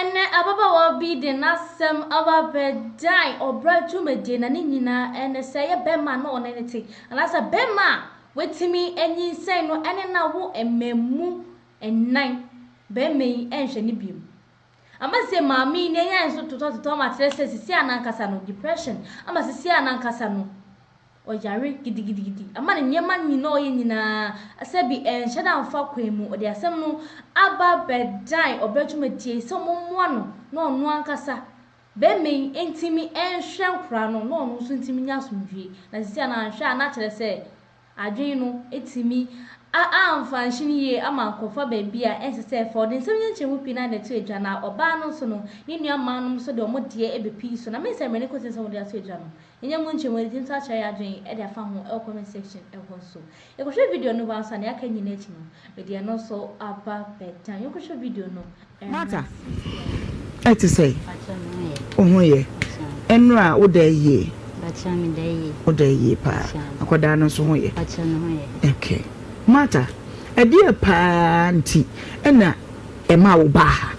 ene ababa wa bi de nasem aba bedai obra dwumade na ne nyina ene seye bema na onenete anasa bema wetimi enyi sen no ene na wo ememu ennan bema yi enhwe ne biem amase maami ne yan so toto matrese sisi anankasa no depression ama sisi anankasa no oyare gidigidi ama ne nyema nyina oye nyina asabi enhyeda amfa kwemu ode asem no aba bedai obetwumatie so mommoa no na ono ankasa bemei entimi enhwe nkura no na ono so entimi nya asomdwie na sisi ananhwe ana kire se adwen no etimi amfa nhiniye ama akofa baabia ensese for den sem nyenchemu pina na to edwa na oba no so no ni nuama no so de omode ebepi so na me se mene ko se so de aso edwa no nyemu nchemu edin to acha ya adwen e de afa ho e comment section e ho so e ko hwe video no ba so na aka nyina echi no e de no so aba betan yo ko hwe video no mata I to say oh ye enra wo da ye bacha mi da ye wo da ye pa akoda no so ho ye bacha no ho ye okay mata edie panti ena ema wo ba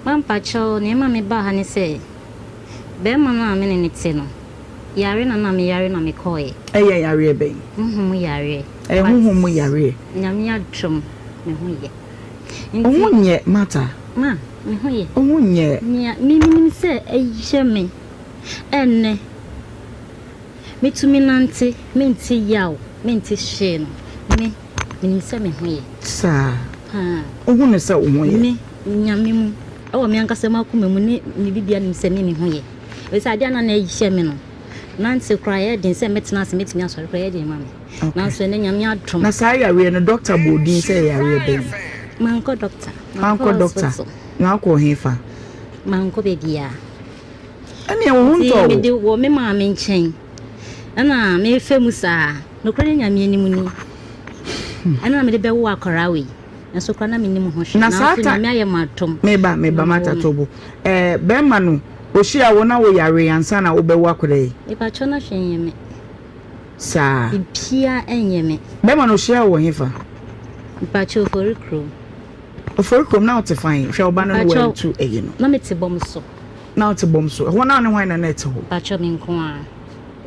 mampa cho ne ma me ba ha ne se be ma na me ne te no yare na me yare na me koye eye yare be mu yare mu yare nyam ya dwom me ho ye ohunye mata ma me ho ye ohunye nya mi se ehye me enne mitumi nante menti yawo menti hye no me ni se me ho ye sa ohunu se ohun ye me nyame mu awo me ankasa makoma mu ni bibia ni se me ho ye we sa dia na ehye me no nante kraye din se metena se metimi asori kraye din ma me na so ne nyame adom na sa yare no doctor bodin se yare be manko doctor na ko hefa manko be dia ene ohun to me de wo me ma me nchen ana me femu sa no kra nyame ani mu ni ana me de be wo akora we na so kra na me ni mu ho hwe na so nyame aye matom me ba mata tobo be ma no ohia wo na wo yare ansa na wo be wo akora yi e pa cho na hwe me sa bia enye me be ma no ohia wo hefa pa cho for krom na o te fine hwe oba no wo tu eye no na me te bom so na o te bom so ho na ne hwan na net ho pa cho me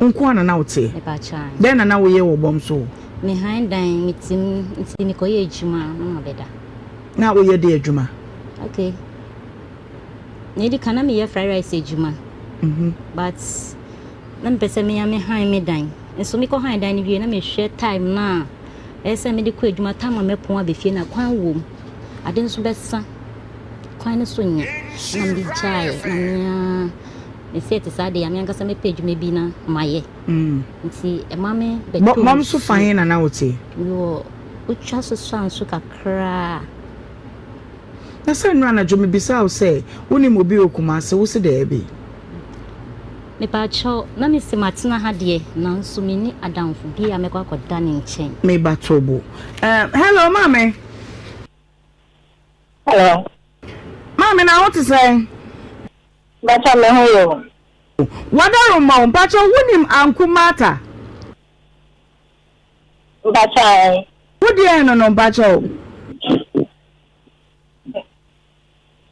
nko ana na o te e pa cha be na wo ye wo bom so me hand dan mitim ntimi ko ye ejuma na beda na wo ye de ejuma okay ne di kana me ye fried rice ejuma but na me pese me ya me han me dan enso me ko han dan ni wie na me hwe time na ese me di ko ejuma time me pon abefie na kwan wo ade nso besa kwan ne so nya na me chai na me set aside ya me ankasa me page me bi na maye nti e mame beto mom so fine na wote yo ucha so so kakra na se nra na jo me bisa o se woni mo bi okuma se wo se da ebe me pa cho na me se matena ha de na nso me ni adamfo bi ya me kwa koda ne nchen me ba tobo hello mame hello mame na what say bacha me ho yo wadaro ma bacha wonim anku mata bacha wodi eno no bacha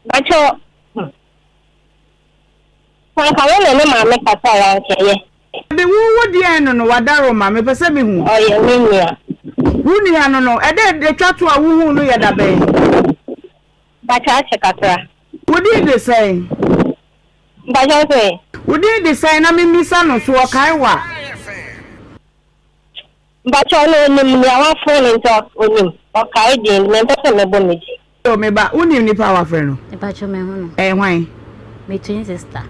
bacha ka wele ne ma me kasa ya nkeye de wodi eno no wadaro ma me pese me hu oye minia wuni ano no ede de twato a wuhu no yeda be bacha chekatra wodi de say bacha say wodi de say na me misa no so kai wa bacha no nim ni awa phone nto onim o kai din me pese me bo meji o me ba unim ni power friend no e pa cho me ho no hwan me twin sister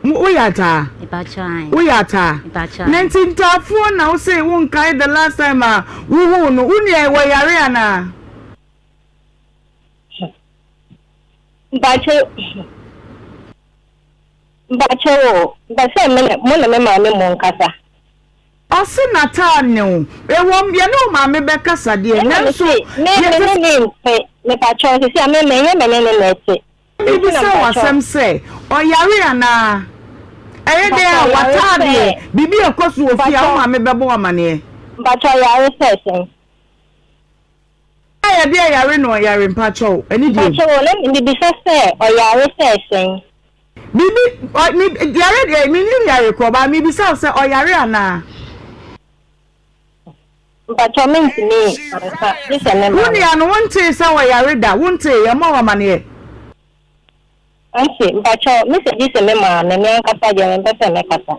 uyata e pa cho ai uyata e pa cho nentintafo na wo say won kai the last time wuhu no uni e wa yare ana bacha me mo na me ma me mo nkasa ose natan no ewom ye no ma me be kasa de na so me pacho se ame me ne te bibi se wasem se oyare ana eye de watade bibi ekosu ofia o ma me bebo amane pacho yare se ya de yare no yare mpacho eni di mpacho le mi bi se oyare se sen bibi yare de mi ni yare ko ba mi bi se oyare ana mpacho mi anka this ene ma woni anu wonte se oyare da wonte ye ma wa mane anse mpacho mi se this ene ma na mi anka pa je me pese me kata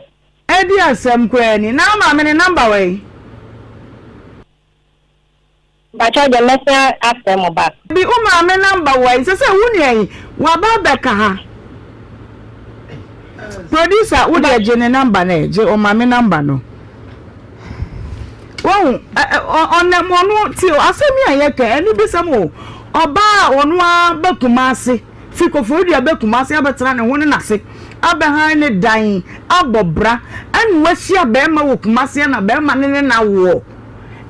edi asem ko ani na ma me number we mpacho je message after mo back bi o ma me number we se woni ai wa ba beka ha producer wo de je ne number na je o ma me number no won on na mo no ti o asemi aye ka eni bi sam o oba onu abakuma ase fikofo dia bakuma ase abetra ne ho ne nase abahan ne dan abobra anu wahia be ma wo kuma ase na be ma ne na wo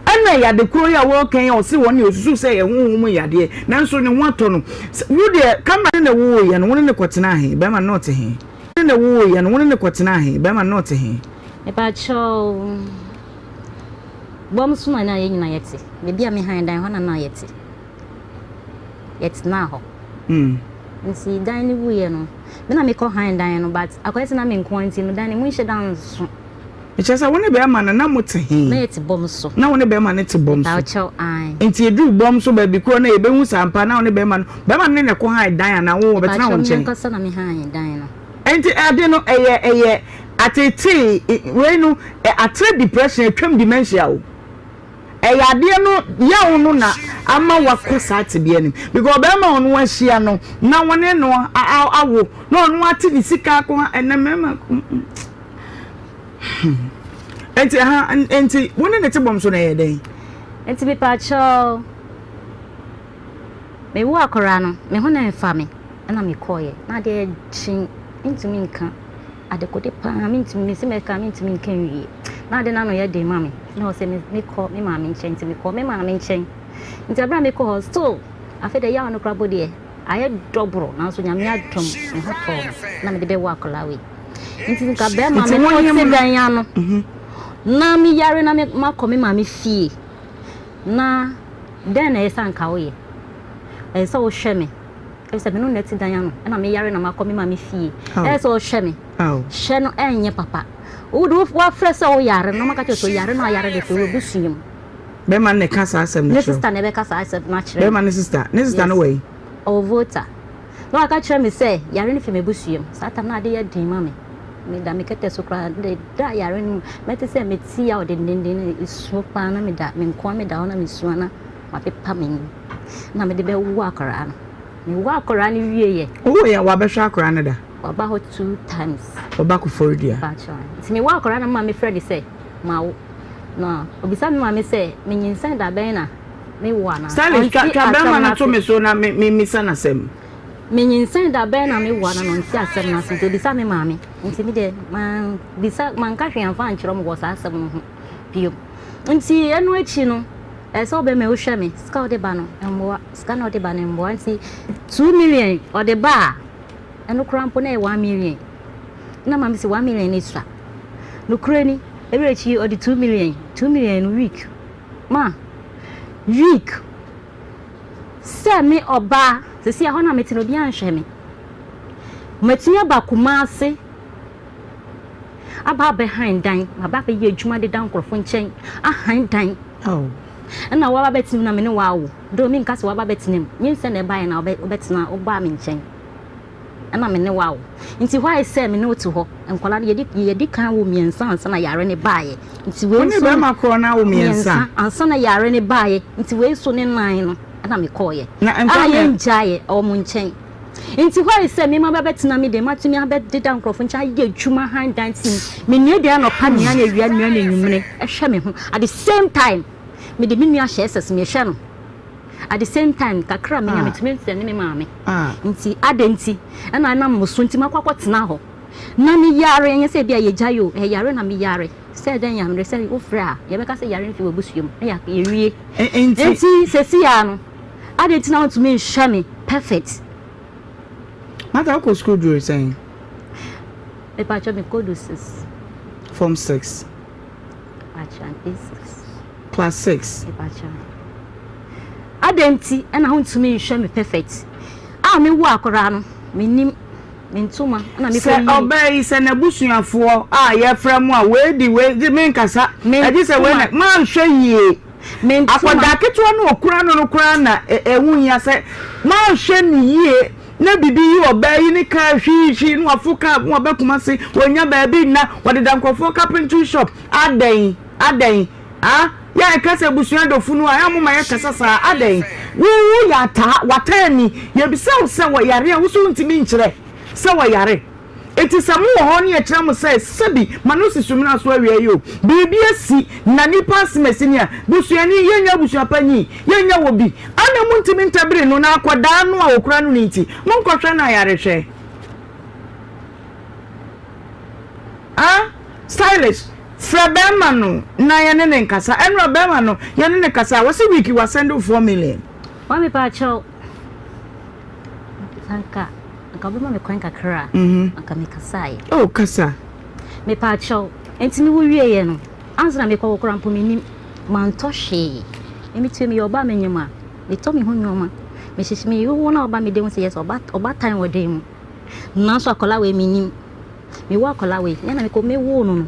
ana ya de kuro ya wo kan ya o se woni osusu se ye honhom mu yade nanso ne ho ato no wo de kamera ne wo ye no woni ne kwotena he be ma not he ne wo ye no woni ne kwotena he be ma not he e ba cho bom suma na ye nyina yete be bia me han dan ho na yete na ho nsi dan ni wuye no me na me ko han dan no but akwese na me nkwonti no dan ni mu nhye dan so echesa woni be ma na mote he na yete bom so na woni be ma ne te bom so ta cho ai enti edu bom so ba bi ko na ebe hu sampa na woni be ma ne ko han dan na wo be tena won chen ko sa na me han dan no enti ade no eye atete we no atre depression atwam dementia o eyade no ya wonu na ama wakosa atebe anim because be ma onu ahia no na woni no awo na onu ati ni sika ko enemema enti woni ne tebom so na yeden enti bi pa cho me wo akora no me ho na mfa me na me koye na de chin ntumi nka adekode pa me ntumi se me ka me ntumi nka wie na de na no ye de mami na o se me ko me ma me nchen ntumi ko me ma me nchen nti abra me ko hostel afede ya no krabo de aye dobro na so nyame adom me ho to na me de be wo akora we nti nka be ma me no se dan ya no na mi yare na me makọ me ma me fie na den na yesa nka wo ye so wo hwe me ese me no neti dan ya no na me yare na makọ me ma me fie so wo hwe me hwe no enye papa wo do wa frese wo yare na maka che so yare na yare de so wo busuim be man ne kasa asem ne sister ne be kasa asem na kire be man ne sister no way o vota no aka kire me say yare ne fi me busuim sata na de ya din ma me me da me kete so kra de da yare no mete se me ti ya o de ndende so pa na me da me nko me da ona me suana ma pepa me na me de be wo akora no me wo akora ni wie ye o ya wa be hwa akora ne da oba ho 2 times oba ku fordia ba cha ti me wo akora na ma me fredi say ma wo no obisa me ma me say me nyinsan da ben na me wo ana stylish ka be ma na to me so na me sana sem me nyinsan da ben na me wo ana no nti asem na so obisa me ma me nti mi de man bisa man ka hwe anfa ankyero mo wo sa asem no ho bio nti eno achi no so be me wo hwe me ska de ba no embo ska no de ba no embo nti 2 million o de ba eno krampo na 1 million na ma me si 1 million ni sua no krani every achi o de 2 million week ma week se me oba se si ho na me ti no bi anhwe me matiya ba kumase aba behind dan aba be ye adwuma de dan krofo nchen ahan dan na wa ba betim na me ne wa wo do mi nka se wa ba betim nyinse na ba na obetina oba me nchen na me ne wa wo nti why say me ne otu ho enkola ye di kan wo miensa ansa na yare ne baaye nti we so be makro na wo miensa ansa na yare ne baaye nti we so ne nan no na me koye na aye njaye o mu nchen nti why say me ma ba betina me de matumi abede dan krofo ncha ye adwuma han dan tim me nua de no pa nua na wia nua na nwumre ehwe me ho at the same time me de me nua hye ses me hwe no at the same time kakra me nya metumi ntse ne me maame nti adenti na na muso nti makwakotena ho na me yare nya se bia ye jayo yare na me yare se den ya me se wo fra ye be ka se yare nfi wo busuom na ya yewie nti sesi ya no adenti na ntumi hwe me perfect mata ko school do saying e pa cho me code 6 form 6 acha 6 class 6 e pa cho adenti na ho ntumi nhwe me perfect me wo akora no menim mentuma na me ko obey se na busuafo ye fra mu a we di me nkasa agi se we na man hwe yie akoda ketewa no okura no kura na ehun ya se man hwe ni yie na bibi yi obey ni ka hwi no afuka mo bekuma se wonya ba bi na wodeda nkofo carpentry shop adan ya kasa busua do funu a amuma ya kasa sa adan wu ya ta watani ya bisa se wo yare a wusu ntimi nkyere se wo yare eti samu wo ho ne ya kira mo se sabi manosi sumina so awie yo bibi asi na nipa simesini a busua ni yenya busua panyi yenya wo bi ana mu ntimi ntabire no na akoda no a okura no nti mo nkɔhwɛ na yare hwɛ stylish Frabema no na yene ne nkasa enro bema no yene ne kasa wasi wiki wa send 4 million wa me pa cho sanka akabuma me kwan kakra aka me kasai kasa me pa cho entimi wo wie ye no answer me ko kora mpo menim manto hwe emi temi oba menyema me to me ho nyoma me hihime yo na oba me de ho se yes oba tan wo de mu na so akola we menim me wo akola we na me ko me wo no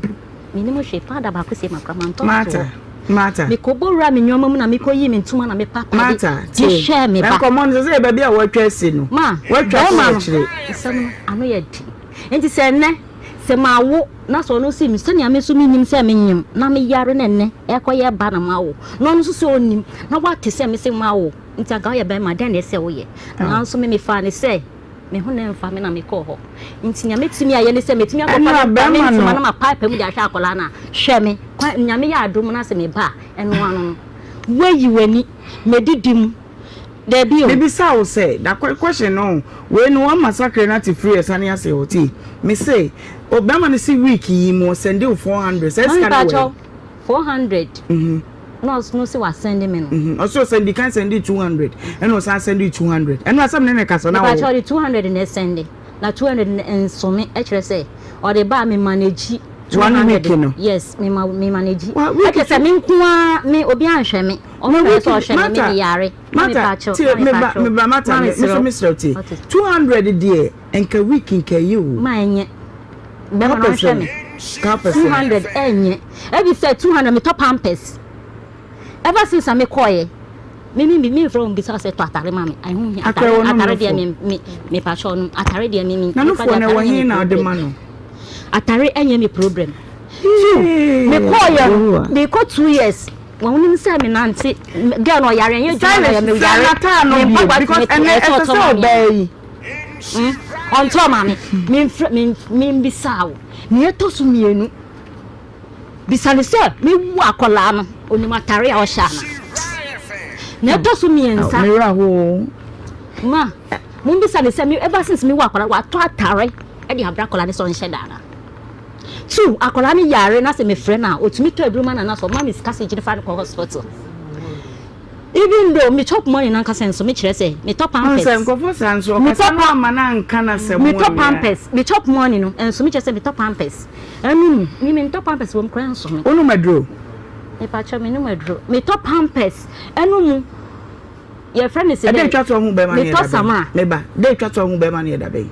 minimo hwe pada ba ko se makramanto mata me ko bora me nyoma mu na me ko yi me ntuma na me papa mata ti hwe me ba ko mon se ba bia wo twa si no wo twa ma chire isam ano ye di enti se ne se mawo na so no si mi se ne ameso mi nim se me nyim na me yare ne ne e ko ye ba na mawo no no so onim na wa te se me se mawo enti aga ye ba ma den ne se wo ye na so me fa ne se me ho na mfa me na me ko ho nti nya metimi aye ne se metimi akọfa na me ntuma na ma pipe mu dia hwa akola na hwe me nya me ya adom na se me ba eno ano wayi wani medidim da bio bibi sa wo say that question no we no one massacre na ti free esane ase hoti me say obama ne si week yi mo send you 400 say scan 400 no se wa send me no also send can send you 200 and no send you 200 and no some ne kasa na wo ba 200 ne send na 200 en so me e kire say o de ba me manage 200 yes me manage ake say me nkoa me obi anhwe me o me so hwe me yare me ba mata me so misroti 200 there enka week enka you ma enye be ma no hwe me 200 enye e bi say 200 me top pampers ever since I me koye me from bisa se to atare ma me I hu atare dia me pa cho no atare dia me na no fo na wo hin na de ma no atare enye me problem me koye me ko 2 years won nim say me nanti girl no yare enye jwa me yare no because and so obey on to ma me bisawo me to su mienu bisale se me wu akola no oni matare a o sha na to su miensa me ra ho ma mun bisale se me ever since me wu akola wa to atare e di abra akola ne so nhye dana tu akola ni yare na se me frɛ na otumi to aduruma na so ma me skase gine fa ko hospital even though me chop money na nkasa nso me kire se me top pampers nse nkofo sanso me top amana nka na se me top pampers me chop money no enso me kire se me top pampers anu me top pampers wo mkran so me onu madro me pa cha me no madro me top pampers anu mu your friend is dey twa to hu be man me to sama me ba dey twa to hu be man ye da be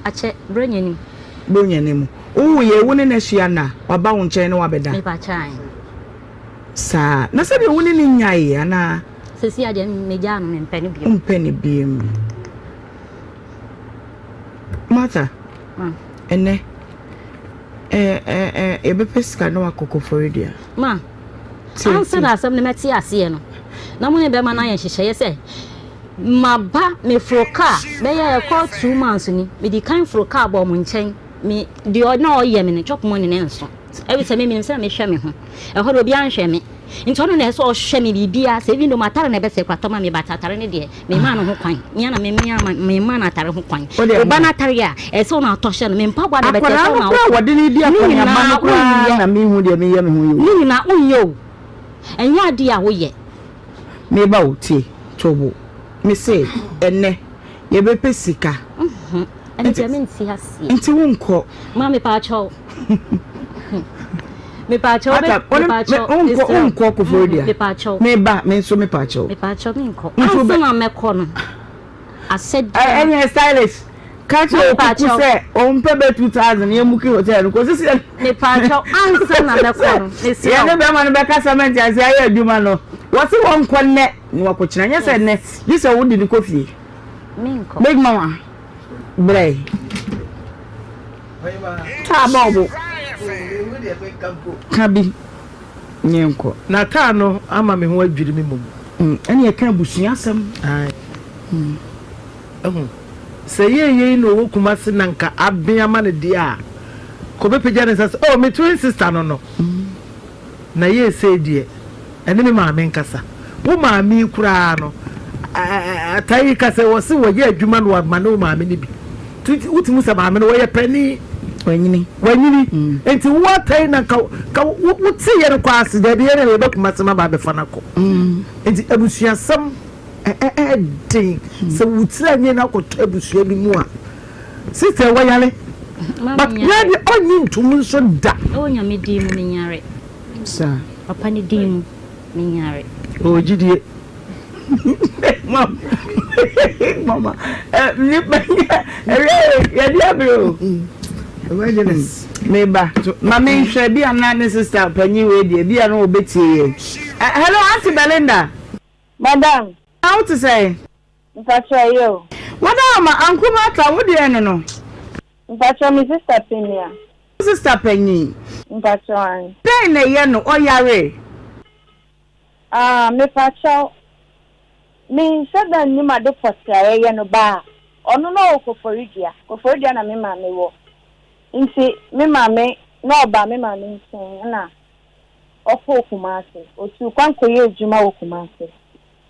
ache bronyani mu o ye woni na hia na waba wo nche ne wabeda me pa cha sa na se de woni ni nyai ana sesi ade me ja no me mpani bio mata ene e be pesca no akoko foridia ma ansa da asem ne meti ase no na mo ne be ma na ye hihye se maba me froka be ye call 2 months ni me di kan froka bo mo nchen me di na oye me ne chop money ne nso e bi se me se me hwe me ho e ho do bi anhwe me ntono na so hwe me bibia se bi no matare na be se kwatoma me batatare ne de me ma no ho kwan nya na me ma na atare ho kwan o ba na atare a e so na atɔhye no me mpa gwa na be te so na wode ni di akwa ya ma no kwa na me hu de me ye me hu yo ni na unyo enya ade a wo ye me ba o tie tobo me say enne ye be pesika ene je me nti hase nti wo nko ma me pa cho Me pacho. Unko Kofodia. Me pacho. Me ba me so me pacho. Me pacho me nko. Ansa na me kono. I said any stylish. Catch you say on pebe 2000 ye muki hotel ko sisi me pacho ansa na me kono. Ye ne be man be ka cement as ya adwuma no. Wo se won konne ni wakochina nya se ne. This a wodi ni kofi. Me nko. Big mama. Bray. Ta bobo. Kabi. Nyenko. Na ta no ama me ho adwiri me mum. Ene ye kan busua asem. Ai. Say no wo kuma se nanka abia ma ne dia. Ko be pejane say oh me twin sister no. Na ye say die. Ene me ma me nkasa. Wo ma mi kura no. Atai ka say wo se wo ye adwuma no ma no ma me ni bi. Utimu se ma me no wo ye pani wanyini enti watai na ka wuti ye no kwase da bi ye ne be kuma se ma ba be fa na ko. Enti abusua sam ding so wutira nye na koto abusua bi mu a sister wayale but na di onyi ntum so da onya me di mu nyare sa papa ni di mu nyare o jidie mama ni banya ya dia bro evangelist meba mama nhwe bi anane sister panyi we die bi ana obetie hello auntie Belinda madam. How to say? Mpacho yo. What am I uncle Mata? What do you know? Mpacho mi sister Penia. Sister Penny. Mpacho an. Penny yeno oyare. Me pacho. Me said that ni ma do posta yeno ba. Ono no Koforidia. Koforidia na me ma me wo. Nti me ma me no ba me ma me nsin na. Ofo Kumase. Otu kwanko ye ejuma wo Kumase.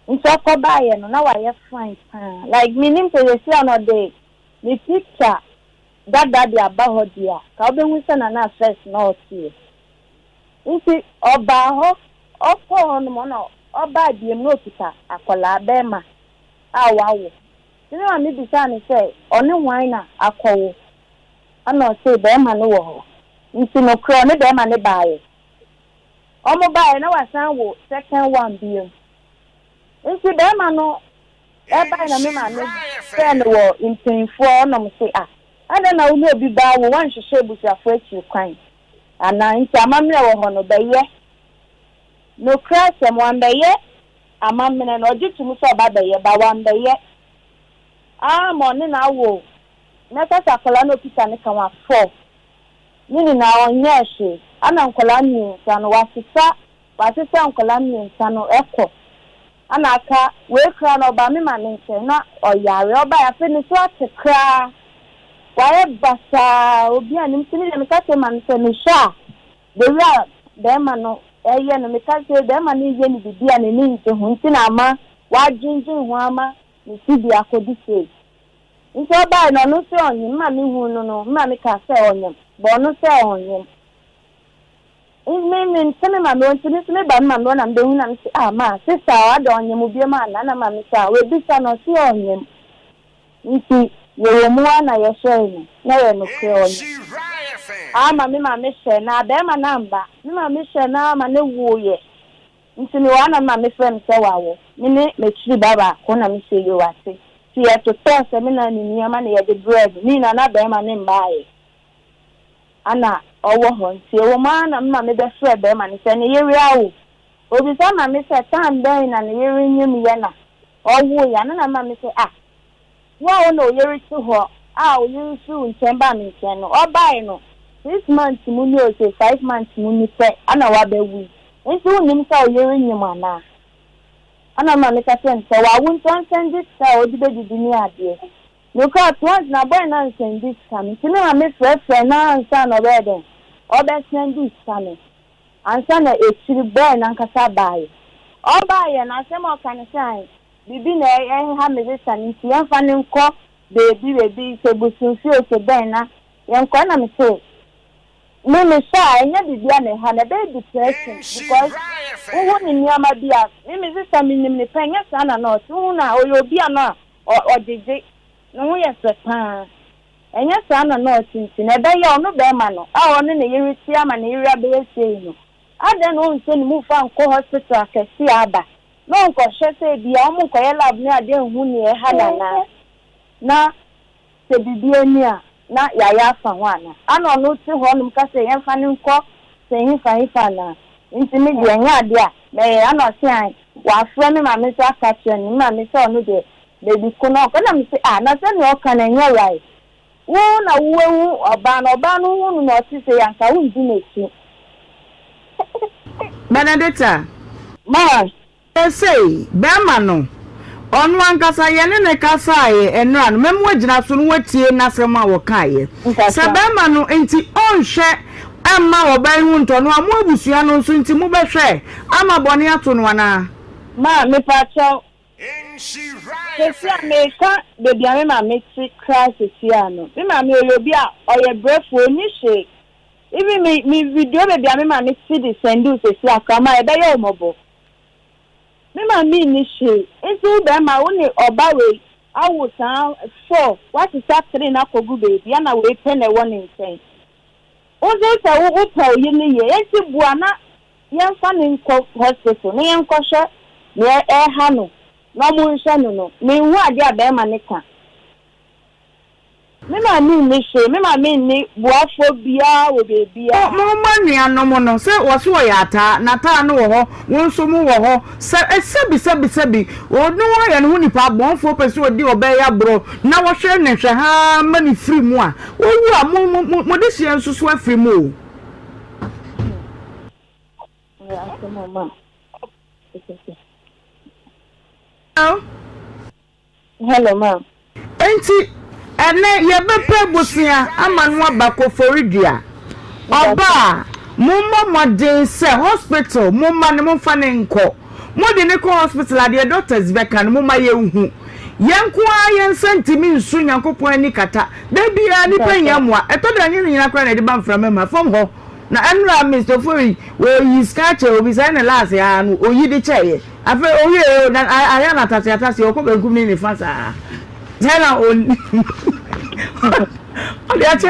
Nso akoba ye no na wa ye fine like meaning to you see another the picture that the about dia ka obe hu se na first na otie nti oba ho ofo no mo no oba die no kita akola be ma awawo ni ma mi bisa ni say oni wan na akowo ana say be ma no wo ho nti no kro ni be ma ni baaye omo baaye na wasan wo second one bi nti dema no eba na me ma no send wo impinfo no mo say ada na wo obi ba wo wan hwehwe busuafo achi kwan ana nti amamre wo ho no beye no crash am wan beye amamre no ojitum so ba beye ba wan beye mo ne na wo na kasa kola no pita ne kan wa 4 nini na onye hwe ana nkola ni sanu wasisa nkola ni sanu eko ana aka we kra no ba me ma nche na oyare oba ya fe ni so atekra wae basa obi anim tini me ka se man se ni sha de ya de ma no eye no me ka se de ma ni ye ni bibia ni nche hu ntina ama wa jinjin hu ama ni sibi akodi se nso ba no no se onyi ma mi hu no ma me ka se onyi bo no se onyi me ntene ma me ntene se me ba ma me na mbe hu na me se ma sister ada onye mu bia ma na ma me sa we bisa no se onye nti ye mu na ye hwe na ye no kre onye ma me hwe na be ma na mba me ma me hwe na ma ne wuye nti ni wana ma me friend se wawo me chiri baba ko na me se yo wate ti e to test me na ni niama na ye de bread ni na be ma ne mbae ana owo ho nti wo ma na me be frɛ be ma ne se ne yeri awo obi sa ma me se tan ben na ne yeri nyim ye na owo ya na ma me se wa no yeri tu ho o yeri su nchemba me nchen no obai no 6 months mu ni o se 5 months mu ni pe ana wa be wu nti unim sa o yeri nyim ana ma me ka se nse wa wu nton send sa o di be di ni ade no ka once na boy na send this come ti na me frɛ na nsa no be den obe send this come ansa na echiri boy na nkasa bae obaye na se mo kan sai bibi na ha me se san ti yan fa ne nko baby se busun fi o se ben na yan ko na me se me sha enya bibia na ha na be depression because wo ni niama bia me se san mi nim ne penya sana na o tu na o yo bia na o jeje no wo ye se pa Enya saa na tinti na ebe ya onu be ma no a onu na yiri ti ama na yiri abe sei no ada no nse ni mu fa nko hospital akesi aba no nko hwese bia omu nko ye lab ni ade hu ni e ha na se bibie ni a na ya fa ho ana ana onu ti ho num ka se yen fa ni nko se hin fa na nti mi de nya ade a me ana se an wa fra me ma me so aka che ni ma me so onu de baby kuno ko na me se na se ni o kan nya right wo na wo oba no hu no ti se yanka wo ndi n'echi Benedicta ma say bema no onu ankasa ye ne kasa ye enra no memo agina so no watie nasema wo kaye se bema no enti onhwe amma wo ban hu nto no amu abusua no so enti mu behwe ama bone ato no ana ma me pa cho Kesi America baby ame ma me ti crisis ya no me ma me oyobi a oye brefo ni she even me video baby ame ma me ti the sendu sesi akama e be ye omobo me ma me ni she ezi be ma wo ni oba we awusan 4 what is that 3 na kogu baby ya na we pen e one insane ozo ta wo pa oyi ni ye enti buana yen fa ni nko hospital ni yen ko hwe ni e ha no no mu nse no me hu ade abe ma ne ka me ma ni she me ma me ni buafo bia wo bebia mo manua no mo no se wo so ya ata na ta no wo ho won so mu wo ho se sebi o no wa ya no hu nipa bonfo pese odi obe ya bro na wo hwe ne hwe ha mani free mu a wo wu a mo de hie nso so afri mu o hello ma enti ene ye bepe busia amanu abako foridua oba mumma modern se hospital mumma ne mfa ne nko modi ne ko hospital ade doctors beka ne mumma ye hu yenko ayen sentimi nsu nyankopon ani kata da bia ni panyamwa etoda nyi nyina kra na de ba mfra mema fom ho na enra Mr. Fori we yi skache obi sai na last ya no oyi de cheye afa oyi na aya na tatiatasi okobenkum ni fasa tena on odi ache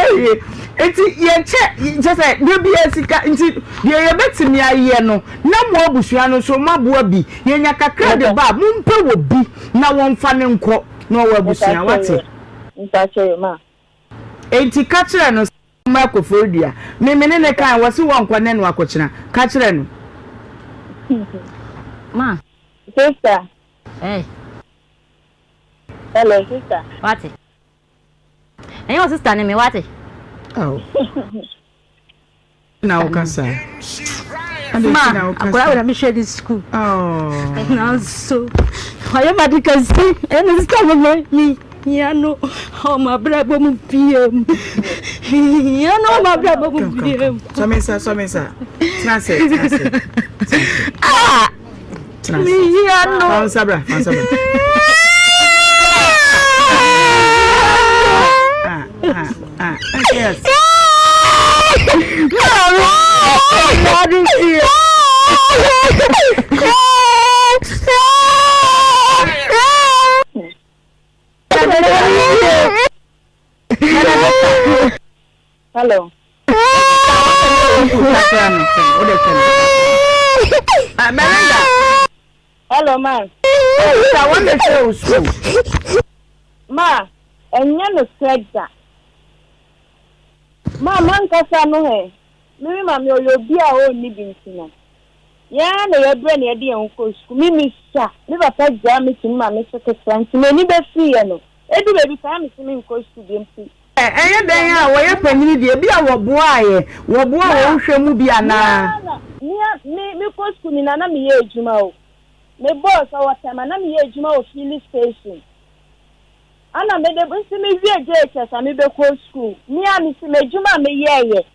enti ye che just say de bia sika enti de ye betimi aye no na mo abusua no so maboa bi ye nya kakra de ba mumpe wo bi na wonfa ne nko na wo abusua wate ntache ma enti ka kire no ma ko fodia me ne kan wasi won kwa ne no akokyina ka kire no ma sister hello sister what and your sister name what oh now kasa ma akora we share this school oh now so why am I because and sister me ya no oh my brother mu pm ya no my brother mu pm so me sa trance me ya no fansabra yes what is it hello hello ma I want to show ma enya no sega ma man kasa no he mimi ma me oyobi a o ni bintina ya na ye bre na ye de en ko school mimi sa me papa ja me tin ma me so ke sant me ni be fi ye no edu baby fa me tin ko school bi mpi enye den a wo ye panini de bi a wo boa ye wo boa wo hwe mu bi ana me ko school ni na me ye ejuma o me boss o wata na me ye ejuma o filling station ana me de nsi me wie je sa me be ko school ni a me si me ejuma me ye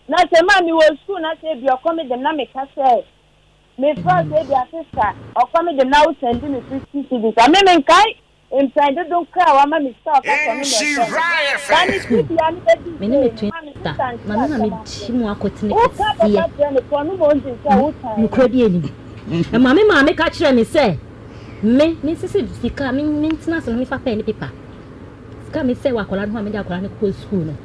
na se ma mi wo school na se bi okomi dem na me ka se me first dey their sister okomi dem na wo send me 50 cedis a me nkai inside don't cry wa ma me stop ka so me me ni twista na me chimu akotine kesiye me krodi eni e ma me ka kire me se me sisi sika me ntina so me fa pen paper come and say what I want me to go to school.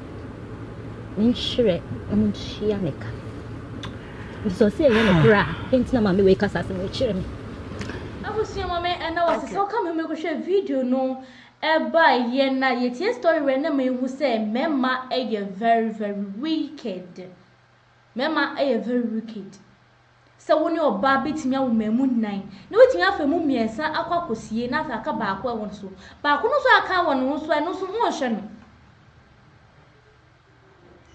In sure, I'm Shianica. So say, ain't no mammy wake us as a children. I was your mamma, and I was so come and make a video no. By yena yet story when me who say Mema a very wicked. Mema a very wicked. So when your baby to me moon 9. No waiting after mummy and sa aqua see na aka back one so. But no so I can't one so I know some motion.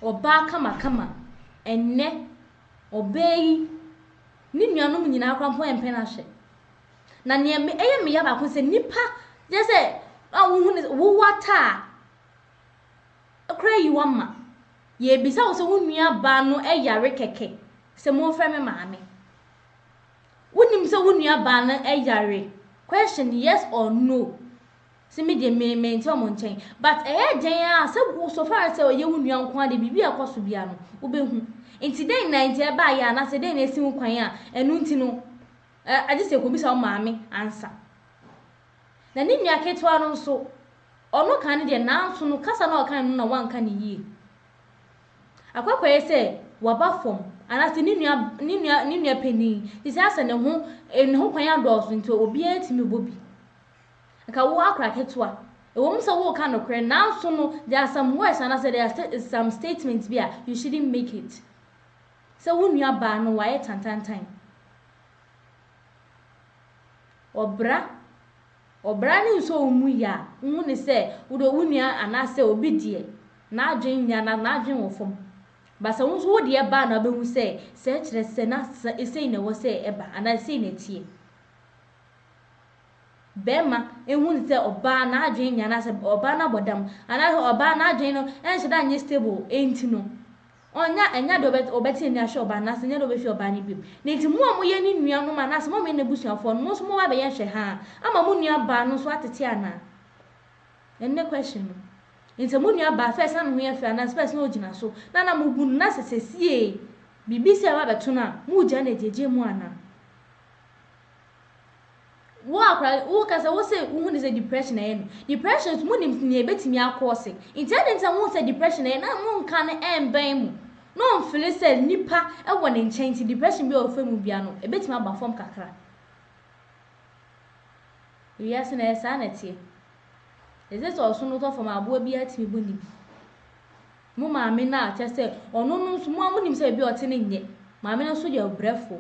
Or back kama and ne obey. Nina no in our crampo and penashe. Na near me a me have say nipa just say wo wata akra yi wama ye bisa wo se wo nua ba no yare keke se mo fa me maame wonim se wo nua ba no yare question yes or no se me de me nti o mo nchen but den se so far se ye wo nua nko ade bibi akoso bia no wo behu nti den na nti ba ya na se den na esi wo kwan a enu nti no ade se ko bisa o maame answer na ni nua ketwa no so ono kan de na so no kasa na okan no na wanka ne yi akwakwaye se waba fom ana se ni nua pani ti se asa ne ho kwan ado so nti obi atimi bobi aka wo akra ketwa e wo msa wo kan no kre na so no there are some words and say there are some statements bia you shouldn't make it so wo nua ba no wa tantantan obra ni so omu ya hu ni se wo wunua anase obi die na adwen nya na adwen wo fom ba se wo so wo die ba na be hu se kire se na sei na wo se eba ana sei na tie bema hu ni se oba na adwen nya na se oba na bodam ana oba na adwen no ense da nye stable enti no enya do obeti ni ahwe oba na se nya do be hwe oba ni bim nti mu amoye ni nua no ma na se mo me na busuafo no so mo ba be ye hwe ha ama mu nua ba no so atete ana enne question no nti mu nua ba first na ho ye hwe ana space no gina so na mu bu na sesesie bibisi aba beto na mu gya na jeje mu ana wo akra wo kasa wo se wo ni se depression na no depression mu ni ebetimi akose nti ade nta wo se depression na mu nka ne emban mu no mfile se nipa e wo ne nchen ti depression bi o fa mu bia no ebetimi aba form kakra yes na esa na tie eze so so no to form abo bi atimi boni mu maame na acha se ono no so mu amunim se bi o te ne nye maame no so ye obrefo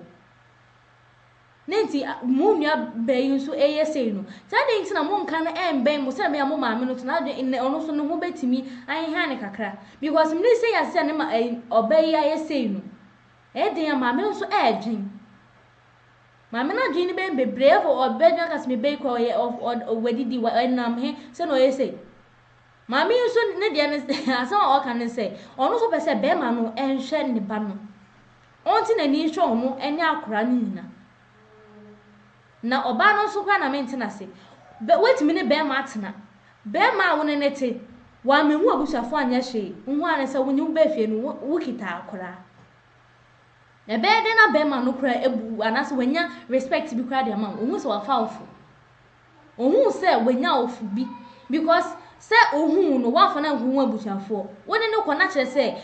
nenti mu nua bayi so eyese no tade nti na mo nka na emben mo se me ya mo maame no to na ono so no ho betimi anha ne kakra because me say ya se ne ma obayi ayese no den ya maame no so edwin maame na dwin be bebre fo obedwa kas me be ko ye of wadidi nam he se no yese maame so ne de ne asa o kan ne se ono so pese be ma no enhwe ne ba no onti na ni hwe ono ene akora ni nyina na oba no so kwa na mentena se be wetimi ne be ma atena be ma wo ne nete wa mehu abusuafo anya hwe hu ane se wonyu be fie no wo kita akora na be de na be ma no kura ebu anase wanya respect bi kura de ma ohun se wa fa ofu ohun se wanya ofu bi because se ohun no wa fa na hu abusuafo woni ne ko na kire se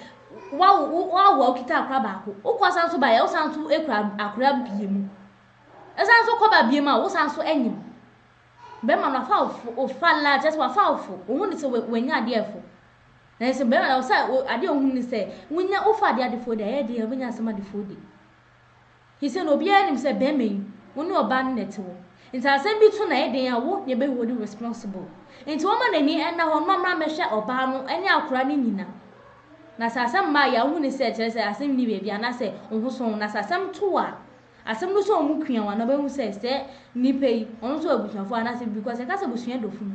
wa kita akora ba ko ukwa so ba ye wo sanso ekura akora biemu esan so koba biema wo san so enyim be ma na fa ofa la just wa fa ofu ohun ni se wenya ade efo na se be ma na sa ade ohun ni se wenya ofa ade adefo de ye de wenya asema adefo de he say no bia nim se be men woni oba net wo nta asem bi tu na ye de ya wo ye be hold responsible nti wo ma na ni na ho mamra mehwe oba no ene akora ni nyina na sa asem ma ya ohun ni se kire se asem ni be bia na se ohun so na sa asem to a asem no so mu kwian wa na be hu se nipai ono so abusuafo anase because ka se busua dofu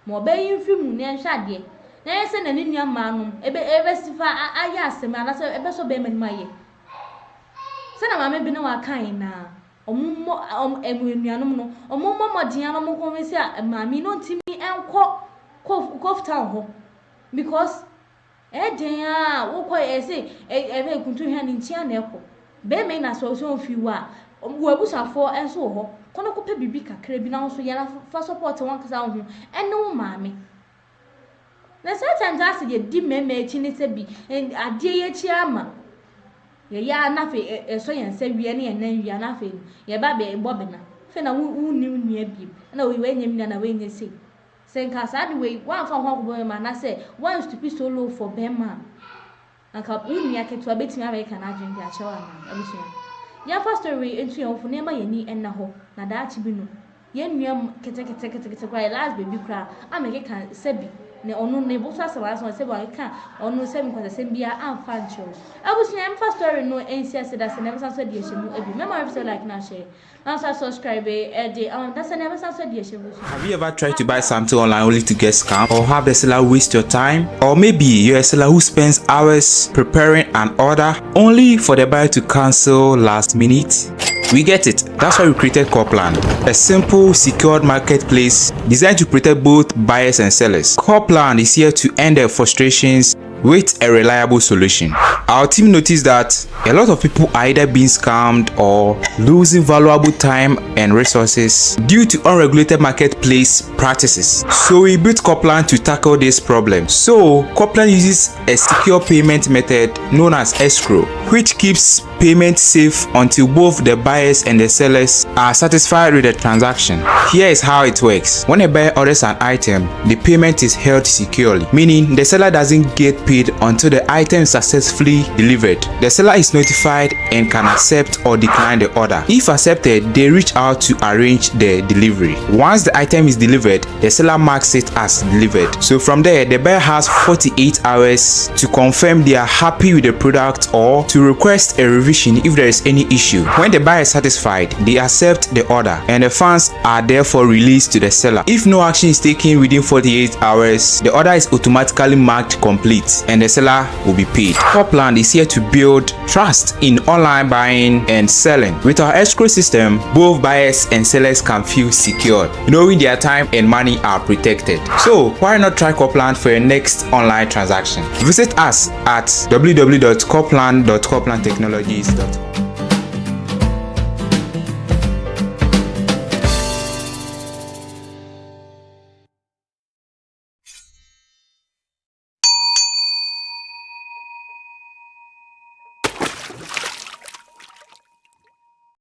mo obayi mfimu ne nhwade na yese na ni nua ma no ebe sifa aya asem anase ebe so be manimaye se na mama bi na wa kan na omummo emuanuanom no omummo modin no mo konwesi a mama no ntimi enko koftan ho because den a wo ko ese ebe kuntu hwa ni ntia na eko be me na so fi wa wo abusafo enso ho kono ko pe bibi kakra bi na so yara fa support wan kasa ho ene wo maame Na sometimes as ye di meme chi ni se bi ade ye chi ama ye ya na fe so yen se wie ne yen nan wie na fe ye ba be bobe na fe na wu ni nua bi na we nyem na we nye se nka sa de we wan fa ho ko ma na se one stupid solo for bema anka nua keto abetimi America na adwen bi a chewa na abusua ya first story entu yon fu ne ma yani enna ho na da achi bi no ye nua kete kwa last baby kra ameke kan sebi ne onu ne bo so asaba so sebi wa kan onu sebi kwa se bia amfa ncho abusua em first story no ensia se da se never so de shemu ebi memory so like na share now subscribe that's never so de shemu. Have you ever tried to buy something online only to get scammed, or have the seller waste your time? Or maybe you're a seller who spends hours preparing an order only for the buyer to cancel last minute? We get it. That's why we created Copland, a simple, secured marketplace designed to protect both buyers and sellers. Copland is here to end their frustrations with a reliable solution. Our team noticed that a lot of people are either being scammed or losing valuable time and resources due to unregulated marketplace practices. So we built Copland to tackle this problem. So Copland uses a secure payment method known as escrow, which keeps payment safe until both the buyers and the sellers are satisfied with the transaction. Here is how it works. When a buyer orders an item, the payment is held securely, meaning the seller doesn't get paid until the item is successfully delivered. The seller is notified and can accept or decline the order. If accepted, they reach out to arrange the delivery. Once the item is delivered, the seller marks it as delivered. So from there, the buyer has 48 hours to confirm they are happy with the product or to request a revision if there is any issue. When the buyer is satisfied, they accept the order and the funds are therefore released to the seller. If no action is taken within 48 hours, the order is automatically marked complete and the seller will be paid. Copland is here to build trust in online buying and selling. With our escrow system, both buyers and sellers can feel secure, knowing their time and money are protected. So why not try Copland for your next online transaction? Visit us at www.copland.coplandtechnologies.com.